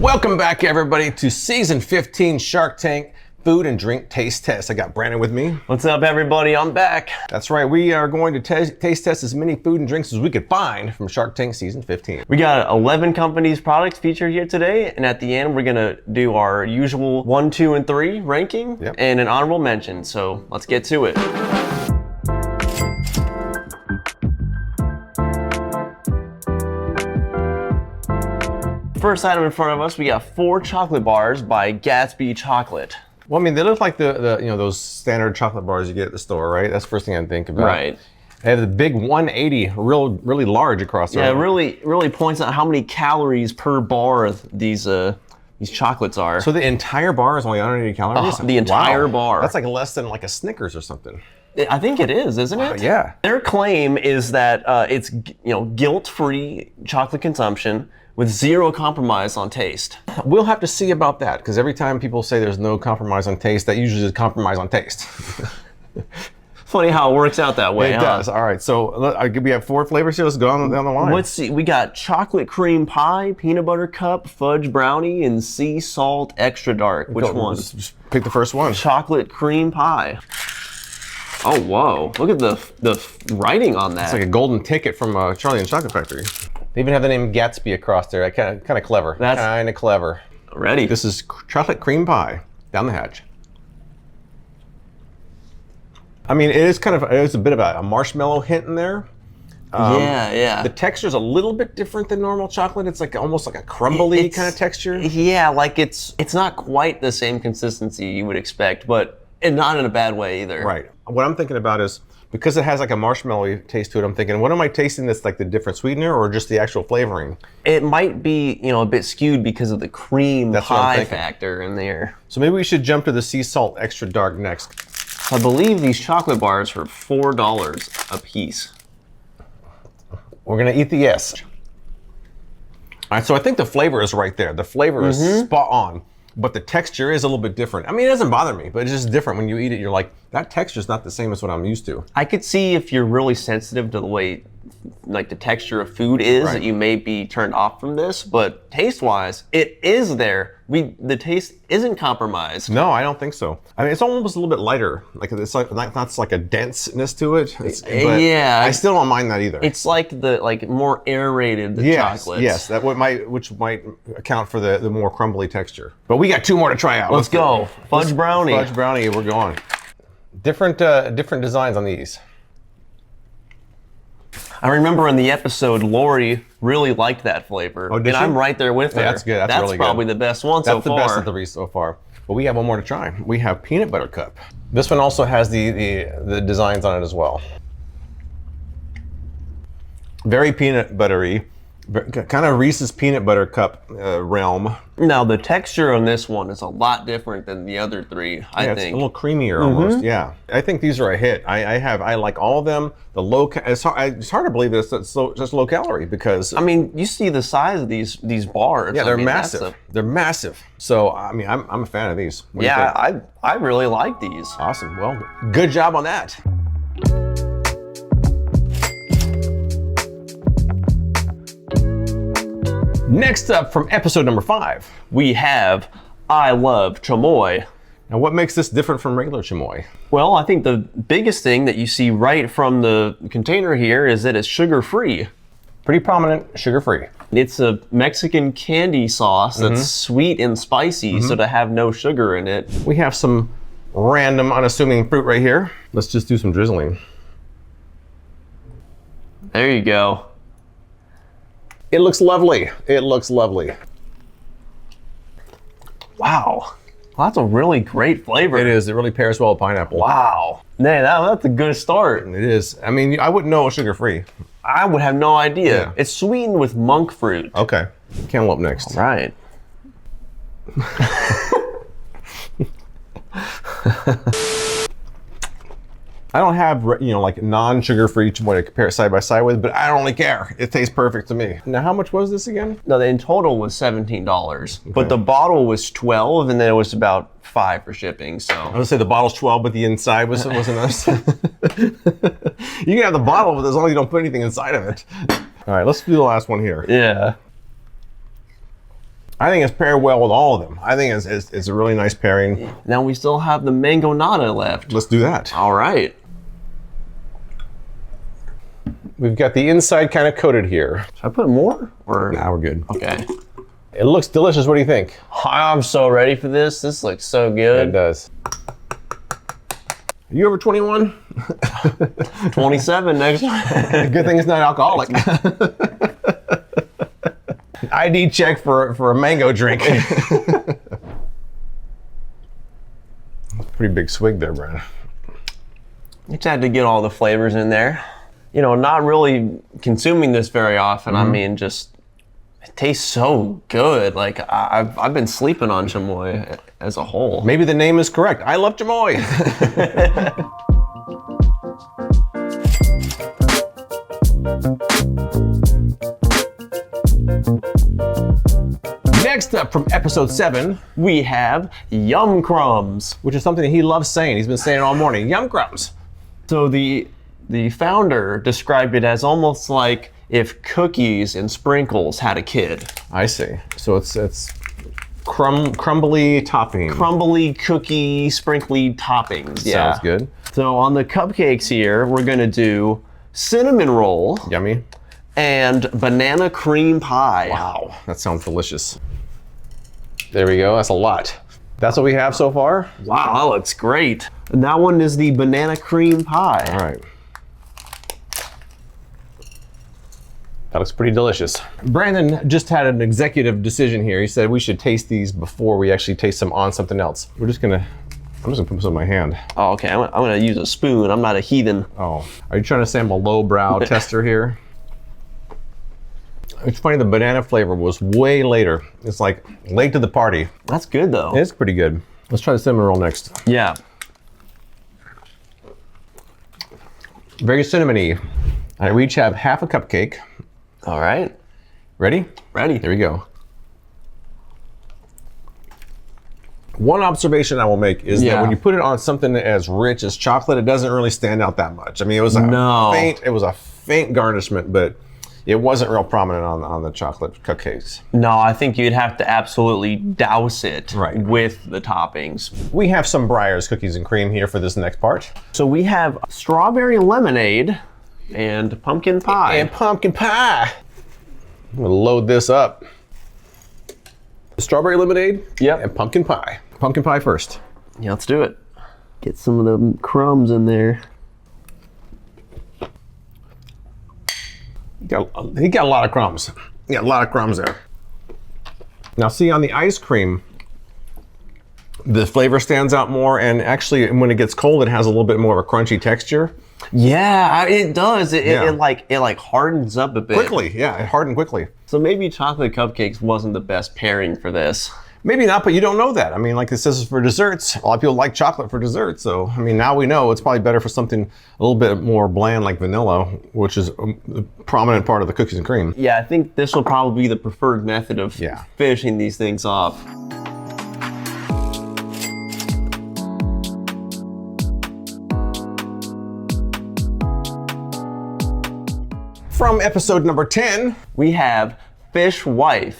Welcome back, everybody, to season 15 Shark Tank Food and Drink Taste Test. I got Brandon with me. What's up, everybody? I'm back. That's right. We are going to taste test as many food and drinks as we could find from Shark Tank season 15. We got 11 companies' products featured here today, and at the end, we're gonna do our usual 1, 2, and 3 ranking and an honorable mention. So let's get to it. First item in front of us, we got 4 chocolate bars by Gatsby Chocolate. Well, I mean, they look like the those standard chocolate bars you get at the store, right? That's the first thing I think about. Right. They have the big 180, really large across there. Yeah, it really points out how many calories per bar these chocolates are. So the entire bar is only 180 calories? The entire bar. That's like less than like a Snickers or something. I think it is, isn't it? Yeah. Their claim is that it's guilt-free chocolate consumption with zero compromise on taste. We'll have to see about that, because every time people say there's no compromise on taste, that usually is compromise on taste. Funny how it works out that way. It does. All right, so we have 4 flavors here. Let's go down the line. Let's see. We got chocolate cream pie, peanut butter cup, fudge brownie, and sea salt extra dark. Which one? Just pick the first one. Chocolate cream pie. Oh, whoa. Look at the writing on that. It's like a golden ticket from Charlie and the Chocolate Factory. They even have the name Gatsby across there. Kind of clever. That's kind of clever. Ready. This is chocolate cream pie. Down the hatch. I mean, it is a bit of a marshmallow hint in there. Yeah. The texture's a little bit different than normal chocolate. It's like almost like a crumbly kind of texture. Yeah, like it's not quite the same consistency you would expect, but not in a bad way either. Right. What I'm thinking about is, because it has like a marshmallow taste to it, I'm thinking, what am I tasting that's like the different sweetener or just the actual flavoring? It might be, a bit skewed because of the cream pie factor in there. So maybe we should jump to the sea salt extra dark next. I believe these chocolate bars are $4 a piece. We're gonna eat the S. All right, so I think the flavor is right there. The flavor is spot on, but the texture is a little bit different. I mean, it doesn't bother me, but it's just different. When you eat it, you're like, that texture's not the same as what I'm used to. I could see if you're really sensitive to the way, like the texture of food is, that you may be turned off from this, but taste-wise, it is there. The taste isn't compromised. No, I don't think so. I mean, it's almost a little bit lighter. Like it's like not like a denseness to it. But yeah, I still don't mind that either. It's like more aerated chocolates. Yes, which might account for the more crumbly texture. But we got 2 more to try out. Let's go. Fudge brownie. Fudge brownie. We're going. Different designs on these. I remember in the episode, Lori really liked that flavor. Oh, did she? I'm right there with her. That's good. That's really good. Probably the best one so far. That's the best of the so far. But we have one more to try. We have peanut butter cup. This one also has the designs on it as well. Very peanut buttery. Kind of Reese's peanut butter cup realm. Now the texture on this one is a lot different than the other 3. I think it's a little creamier almost. Yeah, I think these are a hit. I like all of them. The low. It's hard to believe that it's just low calorie because. I mean, you see the size of these bars. Yeah, they're massive. They're massive. So I mean, I'm a fan of these. Yeah, I really like these. Awesome. Well, good job on that. Next up, from episode number 5, we have I Love Chamoy. Now, what makes this different from regular chamoy? Well, I think the biggest thing that you see right from the container here is that it's sugar-free. Pretty prominent, sugar-free. It's a Mexican candy sauce that's sweet and spicy, so to have no sugar in it. We have some random unassuming fruit right here. Let's just do some drizzling. There you go. It looks lovely. It looks lovely. Wow. Well, that's a really great flavor. It is. It really pairs well with pineapple. Wow. Man, that's a good start. It is. I mean, I wouldn't know it was sugar-free. I would have no idea. Yeah. It's sweetened with monk fruit. Okay. Cantaloupe next. All right. I don't have, like non-sugar-free chamoy to compare it side by side with, but I don't really care. It tastes perfect to me. Now, how much was this again? No, in total was $17, but the bottle was $12, and then it was about $5 for shipping. So I would say the bottle's 12, but the inside was nice. You can have the bottle, but as long as you don't put anything inside of it. All right, let's do the last one here. Yeah. I think it's paired well with all of them. I think it's a really nice pairing. Now we still have the mango nata left. Let's do that. All right. We've got the inside kind of coated here. Should I put more? Or Nah, we're good. okay. It looks delicious. What do you think? I'm so ready for this. This looks so It good. does. Are you over 21? 27 next time. Good thing it's not alcoholic. ID check for a mango drink. Pretty big swig there, Brian. Just had to get all the flavors in there. You know, not really consuming this very often. I mean, just it tastes so good. Like I've been sleeping on chamoy as a whole. Maybe the name is correct. I love chamoy. Next up from episode 7, We have Yum Crumbs. which is something he loves saying. He's been saying it all morning. Yum Crumbs. So the founder described it as almost like if cookies and sprinkles had a kid. I see. So it's crumbly topping. Crumbly, cookie, sprinkly toppings. Yeah. Sounds good. So on the cupcakes here, we're gonna do cinnamon roll Yummy. and banana cream pie. Wow, that sounds delicious. There we go. That's a lot. That's what we have so far. Wow, that looks great. And that one is the banana cream pie. All right. That looks pretty delicious. Brandon just had an executive decision here. He said we should taste these before we actually taste them on something else. I'm just gonna put this on my hand. Oh, okay, I'm gonna use a spoon. I'm not a heathen. Oh, are you trying to say I'm a lowbrow tester here? It's funny, the banana flavor was way later. It's like late to the party. That's good though. It's pretty good. Let's try the cinnamon roll next. Yeah. Very cinnamony. All right, we each have half a cupcake. All right. Ready? Ready. Here we go. One observation I will make is that when you put it on something as rich as chocolate, it doesn't really stand out that much. I mean, it was a faint garnishment, but it wasn't real prominent on the chocolate cupcakes. No, I think you'd have to absolutely douse it Right. with the toppings. We have some Breyers cookies and cream here for this next part. So we have strawberry lemonade and pumpkin pie. And pumpkin pie. I'm gonna load this up. Strawberry lemonade. Yep. And pumpkin pie. Pumpkin pie first. Yeah, let's do it. Get some of the crumbs in there. He got a lot of crumbs. Yeah, a lot of crumbs there. Now see, on the ice cream, the flavor stands out more, and actually when it gets cold, it has a little bit more of a crunchy texture. Yeah, it does. It Yeah. it like hardens up a bit. Quickly, yeah, it hardened quickly. So maybe chocolate cupcakes wasn't the best pairing for this. Maybe not, but you don't know that. I mean, like it says for desserts, a lot of people like chocolate for dessert. So, I mean, now we know it's probably better for something a little bit more bland like vanilla, which is a prominent part of the cookies and cream. Yeah, I think this will probably be the preferred method of finishing these things off. From episode number 10, We have Fishwife.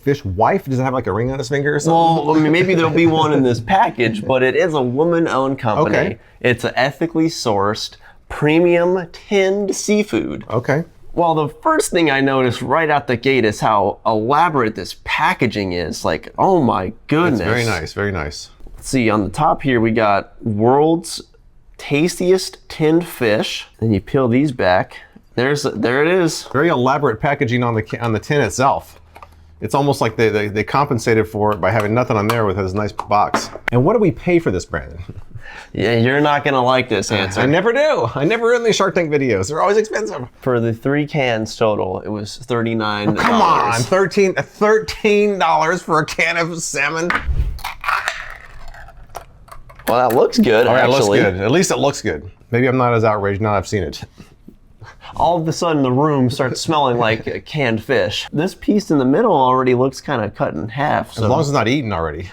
Fishwife, does it have like a ring on its finger or something? Well, I mean, maybe there'll be one in this package, but it is a woman-owned company. Okay. It's an ethically sourced, premium tinned seafood. Okay. Well, the first thing I noticed right out the gate is how elaborate this packaging is. Like, oh my goodness. It's very nice, very nice. Let's see, on the top here, we got world's tastiest tinned fish. Then you peel these back. There it is. Very elaborate packaging on the tin itself. It's almost like they compensated for it by having nothing on there with this nice box. And what do we pay for this, Brandon? Yeah, you're not gonna like this answer. I never do. I never in these Shark Tank videos. They're always expensive. For the 3 cans total, it was $39. Come on, $13 for a can of salmon. Well, that looks good, All right, actually. it looks good. At least it looks good. Maybe I'm not as outraged now I've seen it. All of a sudden, the room starts smelling like canned fish. This piece in the middle already looks kind of cut in half. So. As long as it's not eaten already.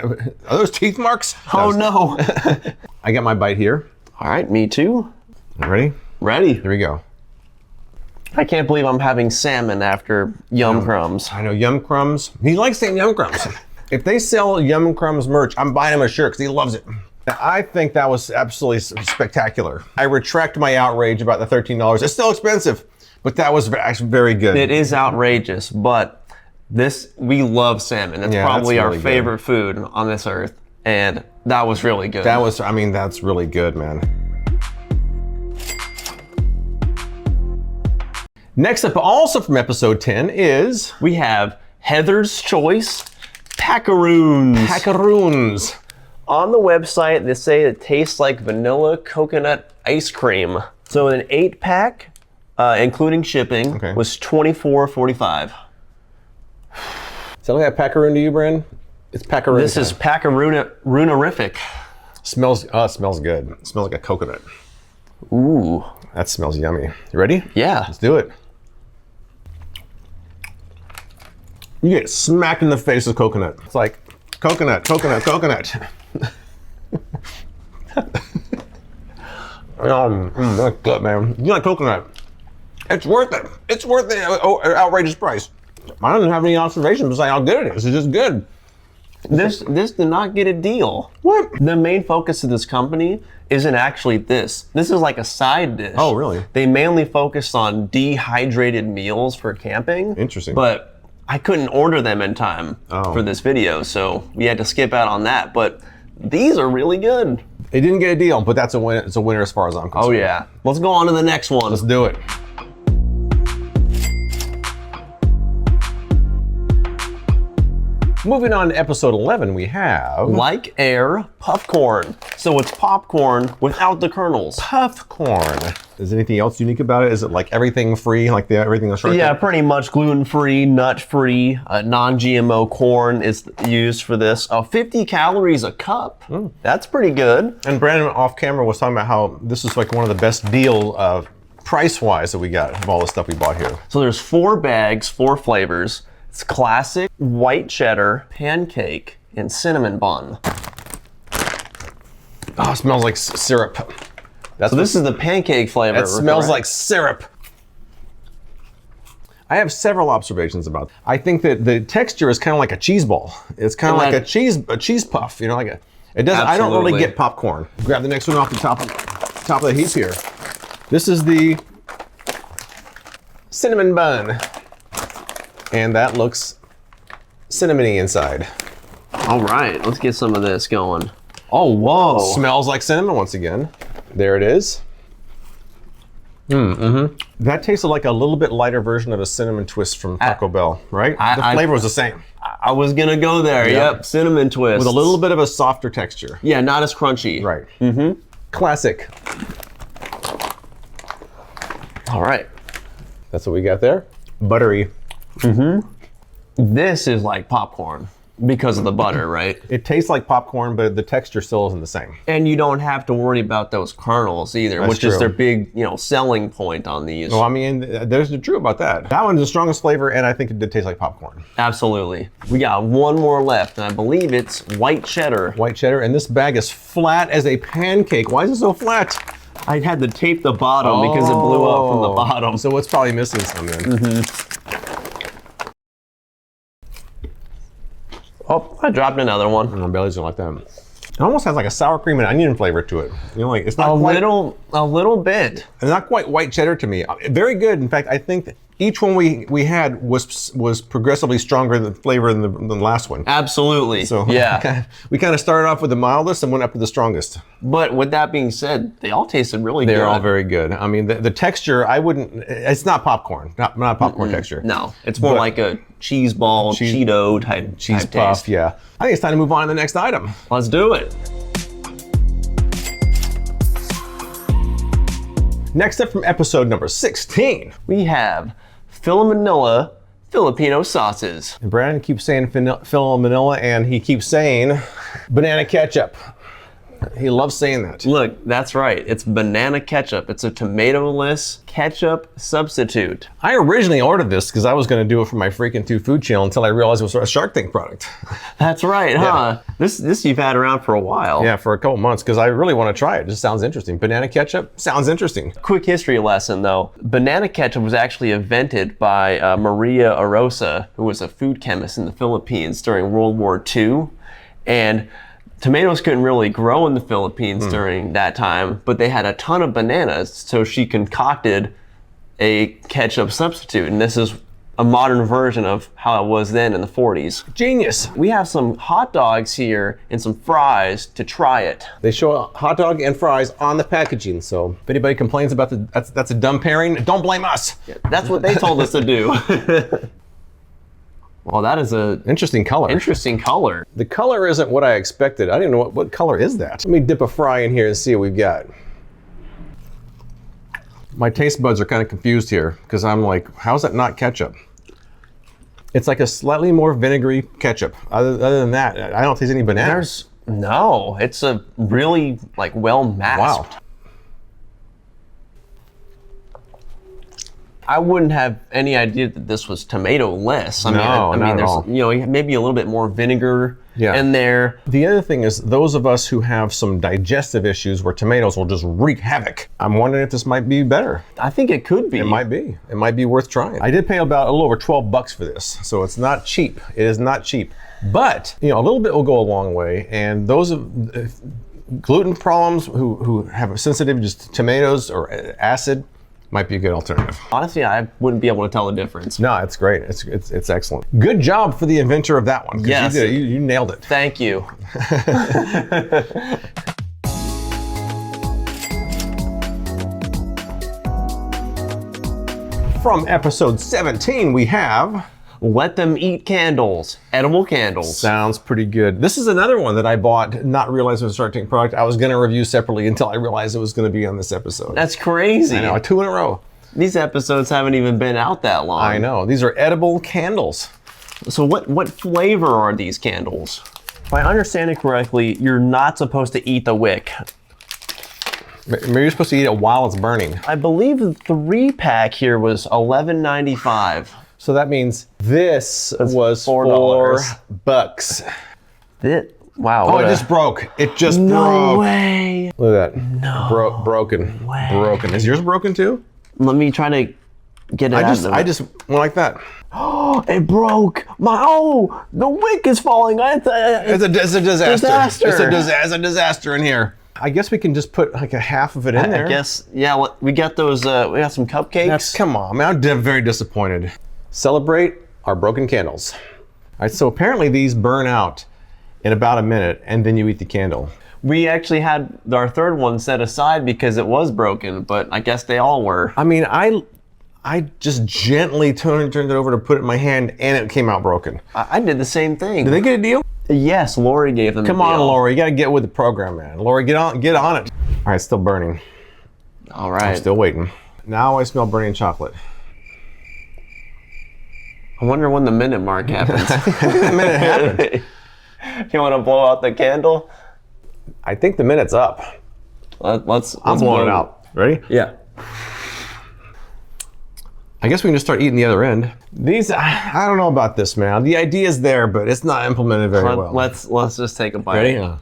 Are those teeth marks? Oh no. I got my bite here. All right, me too. Ready? Ready. Here we go. I can't believe I'm having salmon after Yum Crumbs. I know, Yum Crumbs. He likes saying Yum Crumbs. If they sell Yum Crumbs merch, I'm buying him a shirt because he loves it. I think that was absolutely spectacular. I retract my outrage about the $13. It's still expensive, but that was actually very good. It is outrageous, but we love salmon. It's probably our favorite food on this earth, and that was really good. That's really good, man. Next up, also from episode 10, is we have Heather's Choice Packaroons. Packaroons. On the website, they say it tastes like vanilla coconut ice cream. So an 8-pack, including shipping, was $24.45. Sound like that Packaroon to you, Brand? It's Packaroon. This is Packaroonerific. Smells good. It smells like a coconut. Ooh. That smells yummy. You ready? Yeah. Let's do it. You get smacked in the face with coconut. It's like coconut. That's good, man. You like coconut? It's worth it. It's worth the outrageous price. I don't have any observations besides how good it is. It's just good. This did not get a deal. What? The main focus of this company isn't actually this. This is like a side dish. Oh, really? They mainly focus on dehydrated meals for camping. Interesting. But I couldn't order them in time for this video, so we had to skip out on that. But these are really good. It didn't get a deal, but that's a win. It's a winner as far as I'm concerned. Oh yeah. Let's go on to the next one. Let's do it. Moving on to episode 11, we have Like Air Puffcorn. So it's popcorn without the kernels. Puffcorn. Is anything else unique about it? Is it like everything free, like everything that's Yeah, pretty much gluten-free, nut-free, non-GMO corn is used for this. 50 calories a cup. That's pretty good. And Brandon off camera was talking about how this is like one of the best deal price-wise that we got of all the stuff we bought here. So there's 4 bags, 4 flavors. It's classic, white cheddar, pancake, and cinnamon bun. Oh, it smells like syrup. So this is the pancake flavor. It smells like syrup. I have several observations about it. I think that the texture is kind of like a cheese ball. It's kind of like a cheese puff, you know, like it doesn't. I don't really get popcorn. Grab the next one off the top of the heap here. This is the cinnamon bun. And that looks cinnamony inside. All right, let's get some of this going. Oh, whoa. Smells like cinnamon once again. There it is. That tasted like a little bit lighter version of a cinnamon twist from Taco Bell, right? The flavor was the same. I was gonna go there, yep. Cinnamon twist. With a little bit of a softer texture. Yeah, not as crunchy. Right. Classic. All right. That's what we got there. Buttery. This is like popcorn because of the butter, right? It tastes like popcorn, but the texture still isn't the same. And you don't have to worry about those kernels either, which is their big, selling point on these. Well, I mean, there's the truth about that. That one's the strongest flavor, and I think it did taste like popcorn. Absolutely. We got one more left, and I believe it's white cheddar. White cheddar, and this bag is flat as a pancake. Why is it so flat? I had to tape the bottom because it blew up from the bottom. So it's probably missing some then. Oh, I dropped another one. My belly's gonna like that. It almost has like a sour cream and onion flavor to it. Like it's not a little bit. It's not quite white cheddar to me. Very good. In fact, I think that each one we had was progressively stronger in flavor than the last one. Absolutely. So yeah, we kind of started off with the mildest and went up to the strongest. But with that being said, they all tasted really good. They're all very good. I mean, the texture, I wouldn't. It's not popcorn. Not popcorn texture. No, it's more like a cheese ball, Cheeto type cheese type puff. Taste. Yeah. I think it's time to move on to the next item. Let's do it. Next up from episode number 16, we have Manila Filipino sauces. And Brandon keeps saying Manila, and he keeps saying banana ketchup. He loves saying that. Look, that's right. It's banana ketchup. It's a tomato-less ketchup substitute. I originally ordered this because I was going to do it for my Freakin' 2 food channel until I realized it was a Shark Tank product. That's right, huh? This you've had around for a while. Yeah, for a couple months because I really want to try it. It just sounds interesting. Banana ketchup sounds interesting. Quick history lesson though. Banana ketchup was actually invented by Maria Arosa, who was a food chemist in the Philippines during World War II. And tomatoes couldn't really grow in the Philippines during that time, but they had a ton of bananas, so she concocted a ketchup substitute. And this is a modern version of how it was then in the 40s. Genius. We have some hot dogs here and some fries to try it. They show a hot dog and fries on the packaging, so if anybody complains about that's a dumb pairing, don't blame us. That's what they told us to do. Well, that is a Interesting color. interesting color. The color isn't what I expected. I didn't know what color is that. Let me dip a fry in here and see what we've got. My taste buds are kind of confused here because I'm like, how's that not ketchup? It's like a slightly more vinegary ketchup. Other than that, I don't taste any bananas. No, it's a really like well masked. Wow. I wouldn't have any idea that this was tomato-less. I No, mean, not at there's all. maybe a little bit more vinegar Yeah. in there. The other thing is those of us who have some digestive issues where tomatoes will just wreak havoc. I'm wondering if this might be better. I think it could be. It might be. It might be worth trying. I did pay about a little over 12 bucks for this, so it's not cheap. It is not cheap. But, a little bit will go a long way, and those of gluten problems who have sensitive just to tomatoes or acid might be a good alternative. Honestly, I wouldn't be able to tell the difference. No, it's great. It's excellent. Good job for the inventor of that one. 'Cause Yes. You did it. You nailed it. Thank you. From episode 17, we have... Let them eat candles. Edible candles. Sounds pretty good. This is another one that I bought, not realizing it was a Shark Tank product. I was going to review separately until I realized it was going to be on this episode. That's crazy. I know, 2 in a row. These episodes haven't even been out that long. I know. These are edible candles. So what flavor are these candles? If I understand it correctly, you're not supposed to eat the wick. Maybe you're supposed to eat it while it's burning. I believe the 3-pack here was $11.95. So that means this was $4. $4. Wow. Oh, it just broke. It just No broke. way. Look at that. No broken. way. Broken. Is yours broken too? Let me try to get it out. I just went like that. Oh, it broke. The wick is falling. It's a disaster. Disaster. It's a disaster in here. I guess we can just put like a half of it in there. I guess, yeah, we got those, we got some cupcakes. Come on, man, I'm very disappointed. Celebrate our broken candles. All right, so apparently these burn out in about a minute and then you eat the candle. We actually had our third one set aside because it was broken, but I guess they all were. I mean, I just gently turned it over to put it in my hand and it came out broken. I did the same thing. Did they get a deal? Yes, Lori gave them Come a deal. on, Lori, you gotta get with the program, man. Lori, get on it. All right, still burning. All right. I'm still waiting. Now I smell burning chocolate. I wonder when the minute mark happens. The minute happened. You want to blow out the candle? I think the minute's up. Let's I'm blowing it blow out. Ready? Yeah. I guess we can just start eating the other end. These, I don't know about this, man. The idea is there, but it's not implemented very well. Let's just take a bite. Ready? Yeah.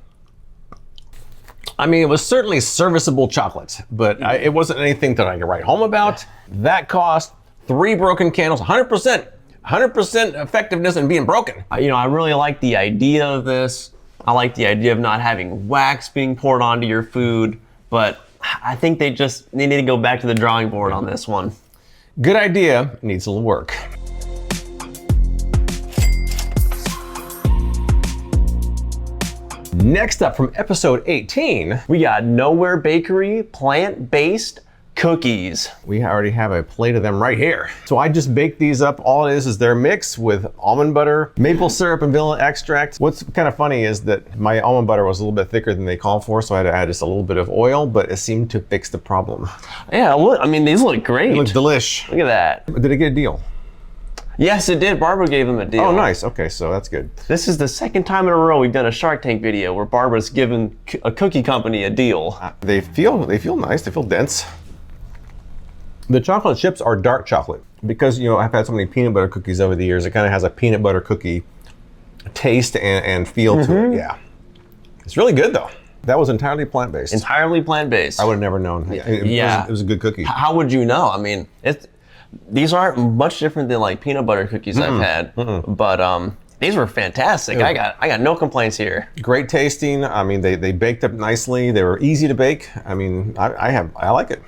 I mean, it was certainly serviceable chocolate, but it wasn't anything that I could write home about. That cost 3 broken candles, 100%. 100% effectiveness in being broken. I really like the idea of this. I like the idea of not having wax being poured onto your food, but I think they need to go back to the drawing board on this one. Good idea, needs a little work. Next up from episode 18, We got Nowhere Bakery plant-based cookies. we already have a plate of them right here. So I just baked these up. All it is their mix with almond butter, maple syrup, and vanilla extract. What's kind of funny is that my almond butter was a little bit thicker than they called for, so I had to add just a little bit of oil, but it seemed to fix the problem. Yeah, look, these look great. It looks delish. Look at that. Did it get a deal? Yes, it did. Barbara gave them a deal. Oh, nice. Okay, so that's good. This is the second time in a row we've done a Shark Tank video where Barbara's given a cookie company a deal. They feel nice. They feel dense. The chocolate chips are dark chocolate because I've had so many peanut butter cookies over the years. It kind of has a peanut butter cookie taste and feel to it. Yeah, it's really good though. That was entirely plant-based. Entirely plant-based. I would have never known. It was a good cookie. How would you know? I mean, these aren't much different than like peanut butter cookies I've had, but these were fantastic. I got no complaints here. Great tasting. I mean, they baked up nicely. They were easy to bake. I mean, I like it.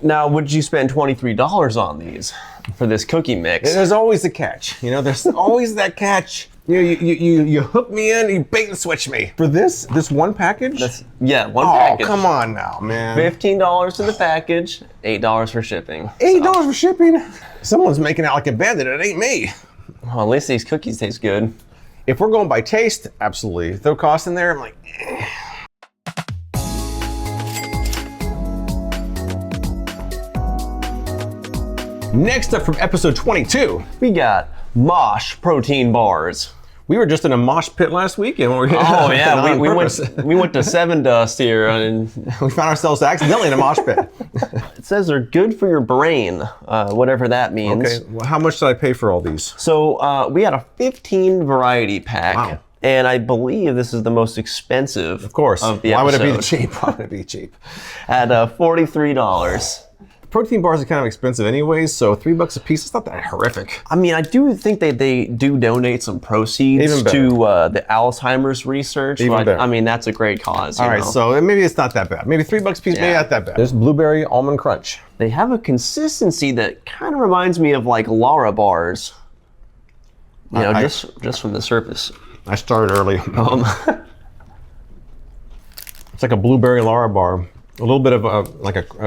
Now, would you spend $23 on these for this cookie mix? There's always a catch. There's always that catch. You hook me in, you bait and switch me. For this one package? One package. Oh, come on now, man. $15 to the package, $8 for shipping. $8 for shipping? Someone's making out like a bandit. It ain't me. Well, at least these cookies taste good. If we're going by taste, absolutely. Throw cost in there, I'm like, Next up from episode 22, we got Mosh protein bars. We were just in a mosh pit last weekend. We went to Seven Dust here, and we found ourselves accidentally in a mosh pit. It says they're good for your brain, whatever that means. Okay, well, how much did I pay for all these? So we had a 15 variety pack. Wow. And I believe this is the most expensive. Of course. Of the Why would it episode. be cheap? Why would it be cheap? At $43. Protein bars are kind of expensive anyways, so $3 a piece, it's not that horrific. I mean, I do think they do donate some proceeds to the Alzheimer's research. Even better. I mean, that's a great cause. All right, so maybe it's not that bad. Maybe $3 a piece, maybe not that bad. There's blueberry almond crunch. They have a consistency that kind of reminds me of like Lara bars. Just from the surface. I started early. It's like a blueberry Lara bar. A little bit of a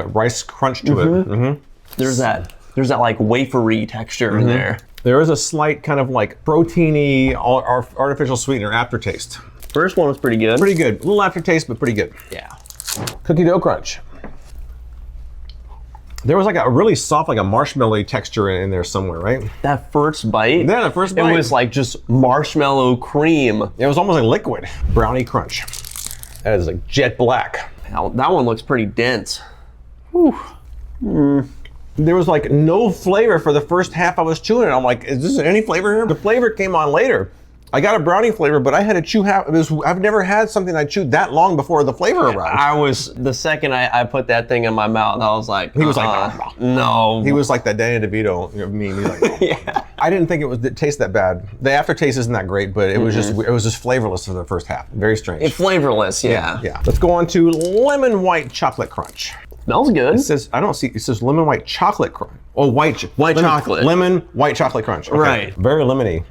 rice crunch to it. Mm-hmm. There's that like wafery texture in there. There is a slight kind of like proteiny artificial sweetener aftertaste. First one was pretty good. Pretty good. A little aftertaste, but pretty good. Yeah. Cookie dough crunch. There was like a really soft, like a marshmallow texture in there somewhere, right? That first bite. Yeah, the first bite. It was like just marshmallow cream. It was almost like liquid. Brownie crunch. That is like jet black. That one looks pretty dense. Whew. There was like no flavor for the first half I was chewing it. I'm like, is this any flavor here? The flavor came on later. I got a brownie flavor, but I had to chew half. I've never had something I chewed that long before the flavor arrived. The second I put that thing in my mouth, I was like, he was like, no. He was like that Danny DeVito meme. He's like, yeah. I didn't think it tasted that bad. The aftertaste isn't that great, but it was just flavorless for the first half. Very strange. It's flavorless, yeah. Yeah. Let's go on to lemon white chocolate crunch. Smells good. It says lemon white chocolate crunch. Oh, white chocolate. Lemon white chocolate crunch. Okay. Right. Very lemony.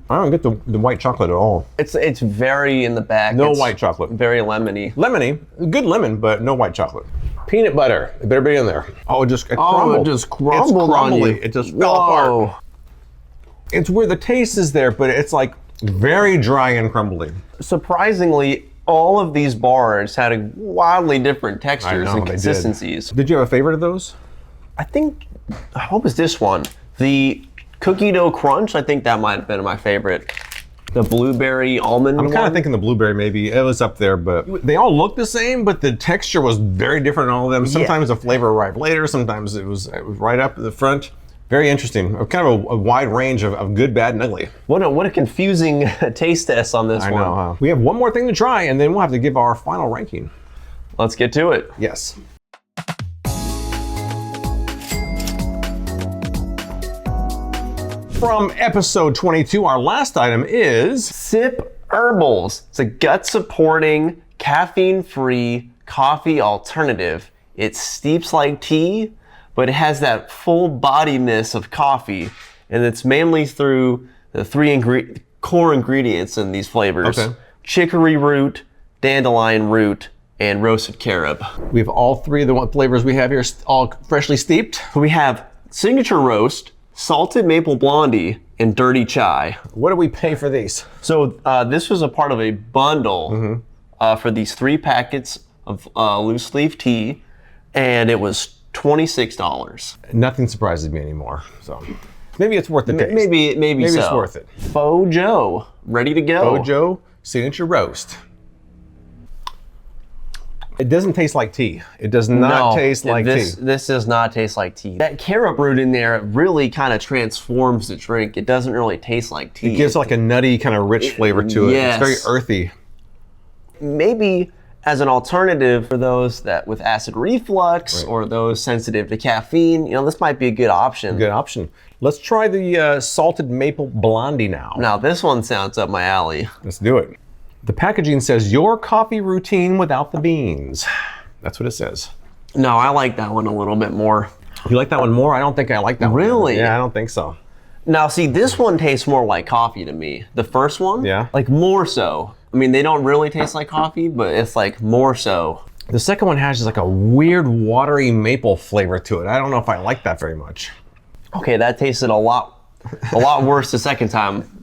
I don't get the white chocolate at all. It's very in the back. No it's white chocolate. Very lemony. Lemony, good lemon, but no white chocolate. Peanut butter. It better be in there. Oh, it crumbled. It just crumbled on you. It just fell apart. It's where the taste is there, but it's like very dry and crumbly. Surprisingly, all of these bars had wildly different textures and consistencies. Did you have a favorite of those? I think, what was this one? The cookie dough crunch, I think that might have been my favorite. The blueberry almond I'm kind of thinking the blueberry maybe. It was up there, but they all looked the same, but the texture was very different in all of them. Sometimes the flavor arrived later, sometimes it was right up at the front. Very interesting. Kind of a wide range of good, bad, and ugly. What a confusing taste test on this one. I know, huh? We have one more thing to try, and then we'll have to give our final ranking. Let's get to it. Yes. From episode 22, our last item is Sip Herbals. It's a gut-supporting, caffeine-free coffee alternative. It steeps like tea, but it has that full bodiness of coffee, and it's mainly through the three core ingredients in these flavors. Okay. Chicory root, dandelion root, and roasted carob. We have all three of the flavors we have here, all freshly steeped. We have signature roast, salted maple blondie, and dirty chai. What do we pay for these? So this was a part of a bundle for these 3 packets of loose leaf tea, and it was $26. Nothing surprises me anymore. So Maybe it's worth the taste. Maybe so. It's worth it. Faux Joe, ready to go. Faux Joe signature roast. It doesn't taste like tea. It does not taste like tea. This does not taste like tea. That carob root in there really kind of transforms the drink. It doesn't really taste like tea. It gives like a nutty kind of rich flavor to it. Yes. It's very earthy. Maybe as an alternative for those that with acid reflux or those sensitive to caffeine, this might be a good option. Good option. Let's try the salted maple blondie now. Now this one sounds up my alley. Let's do it. The packaging says, your coffee routine without the beans. That's what it says. No, I like that one a little bit more. You like that one more? I don't think I like that one. Really? Yeah, I don't think so. Now, see, this one tastes more like coffee to me. The first one? Yeah. Like more so. I mean, they don't really taste like coffee, but it's like more so. The second one has just like a weird watery maple flavor to it. I don't know if I like that very much. Okay, that tasted a lot worse the second time.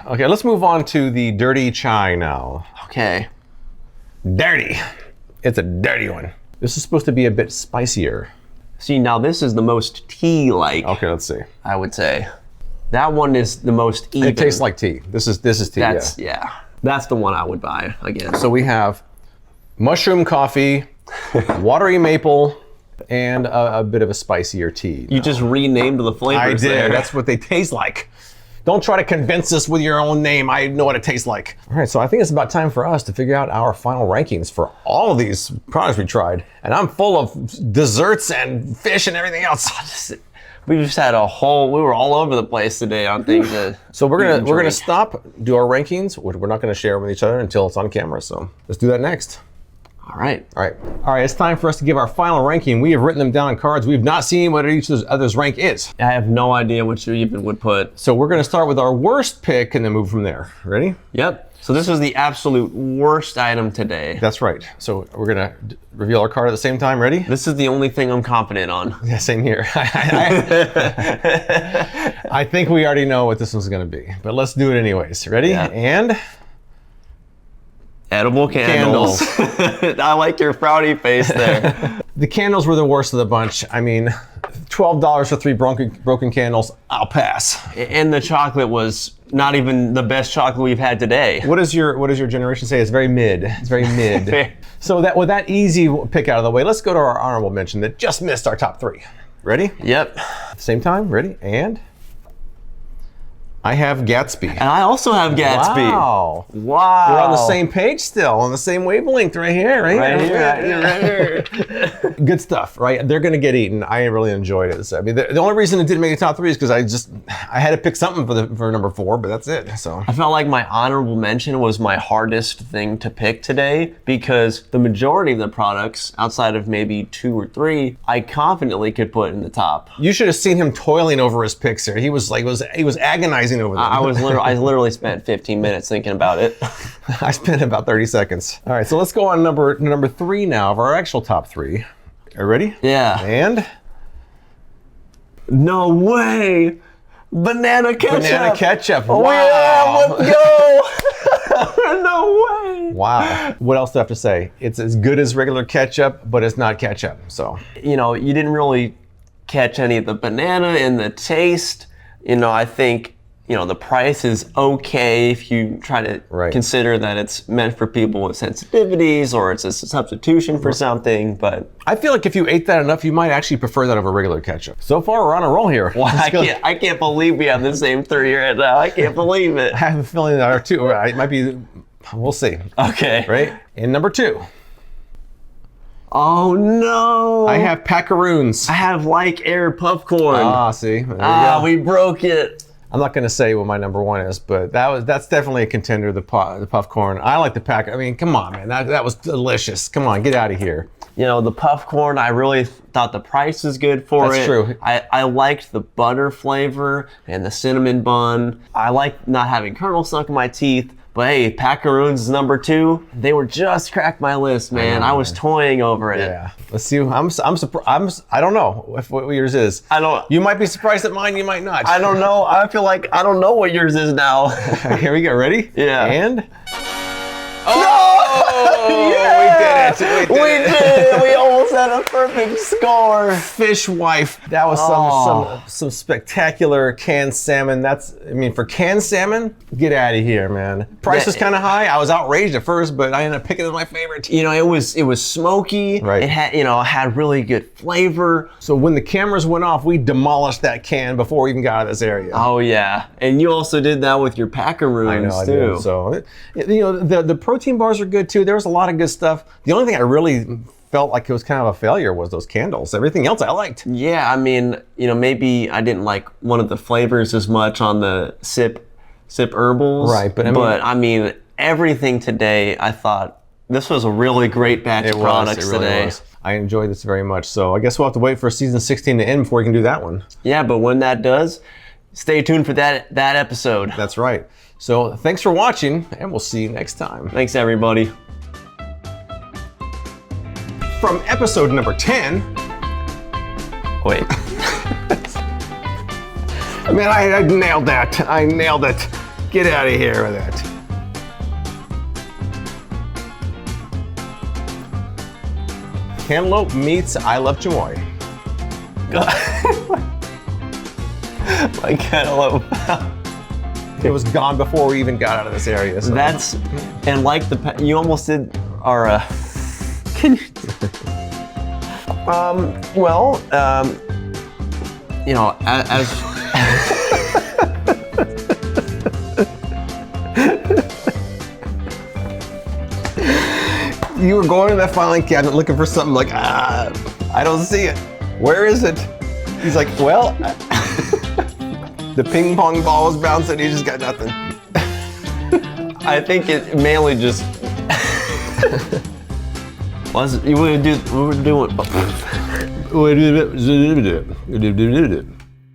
Okay, let's move on to the dirty chai now. Okay. Dirty. It's a dirty one. This is supposed to be a bit spicier. See, now this is the most tea-like. Okay, let's see. I would say. That one is the most even. It tastes like tea. This is tea. Yeah. That's the one I would buy again. So we have mushroom coffee, watery maple, and a bit of a spicier tea. You just renamed the flavors. I did. There. That's what they taste like. Don't try to convince us with your own name. I know what it tastes like. All right, so I think it's about time for us to figure out our final rankings for all of these products we tried. And I'm full of desserts and fish and everything else. We just had we were all over the place today on things that So we're gonna stop, do our rankings. We're not gonna share them with each other until it's on camera. So let's do that next. All right. All right, it's time for us to give our final ranking. We have written them down on cards. We've not seen what each of the others' rank is. I have no idea what you even would put. So we're gonna start with our worst pick and then move from there. Ready? Yep. So this was the absolute worst item today. That's right. So we're gonna reveal our card at the same time. Ready? This is the only thing I'm confident on. Yeah, same here. I think we already know what this one's gonna be, but let's do it anyways. Ready? Yeah. And edible candles. I like your frowny face there. the candles were the worst of the bunch. I mean, $12 for 3 broken candles, I'll pass. And the chocolate was not even the best chocolate we've had today. What does your generation say? It's very mid. It's very mid. So that with that easy pick out of the way, let's go to our honorable mention that just missed our top 3. Ready? Yep. Same time, ready? And I have Gatsby. And I also have Gatsby. Wow. Wow. We're on the same page still, on the same wavelength right here. Right here. Good stuff, right? They're gonna get eaten. I really enjoyed it. So, I mean, the only reason it didn't make the top 3 is because I had to pick something for number 4, but that's it. So I felt like my honorable mention was my hardest thing to pick today because the majority of the products, outside of maybe 2 or 3, I confidently could put in the top. You should have seen him toiling over his picks here. He was agonizing over them. I literally spent 15 minutes thinking about it. I spent about 30 seconds. All right, so let's go on number 3 now of our actual top 3. Are you ready? Yeah. And? No way! Banana ketchup! Banana ketchup. Oh, wow. Yeah, let's go! No way! Wow. What else do I have to say? It's as good as regular ketchup, but it's not ketchup, so. You didn't really catch any of the banana in the taste. I think the price is okay if you try to consider that it's meant for people with sensitivities or it's a substitution for something, but I feel like if you ate that enough, you might actually prefer that over regular ketchup. So far, we're on a roll here. Well, I can't believe we have the same 3 right now. I can't believe it. I have a feeling that our 2, it might be, we'll see. Okay. Right? And number 2. Oh no! I have Packaroons. I have Air Puffcorn. Ah, see? There you go. We broke it. I'm not going to say what my number 1 is, but that's definitely a contender, the Puffcorn. I like the pack. I mean, come on, man. That was delicious. Come on, get out of here. The Puffcorn, I really thought the price was good for it. That's true. I liked the butter flavor and the cinnamon bun. I like not having kernels stuck in my teeth. But hey, Packaroons is number 2. They were just cracked my list, man. I was toying over it. Yeah. Let's see. I'm surprised. I don't know what yours is. You might be surprised at mine. You might not. I don't know. I feel like I don't know what yours is now. Here we go. Ready? Yeah. And. Oh! Yeah! We did it. We did. We almost was that a perfect score? Fishwife. That was some spectacular canned salmon. I mean, for canned salmon, get out of here, man. Price was kind of high. I was outraged at first, but I ended up picking it as my favorite. You know, it was smoky. Right. It had, had really good flavor. So when the cameras went off, we demolished that can before we even got out of this area. Oh yeah, and you also did that with your Packaroons I too. did. So, the protein bars are good too. There was a lot of good stuff. The only thing I really felt like it was kind of a failure was those candles. Everything else I liked. Yeah, I mean, maybe I didn't like one of the flavors as much on the sip herbals. Right, but I mean, everything today, I thought this was a really great batch of products today. I enjoyed this very much. So I guess we'll have to wait for season 16 to end before we can do that one. Yeah, but when that does, stay tuned for that episode. That's right. So thanks for watching, and we'll see you next time. Thanks, everybody. From episode number 10. Wait. Man, I nailed that. I nailed it. Get out of here with that. Cantaloupe meets I Love Chamoy. My cantaloupe. It was gone before we even got out of this area. So. And like you almost did our, can you? As you were going to that filing cabinet looking for something like, I don't see it. Where is it? He's like, well, the ping pong ball was bouncing. He just got nothing. I think it mainly just was. We were doing.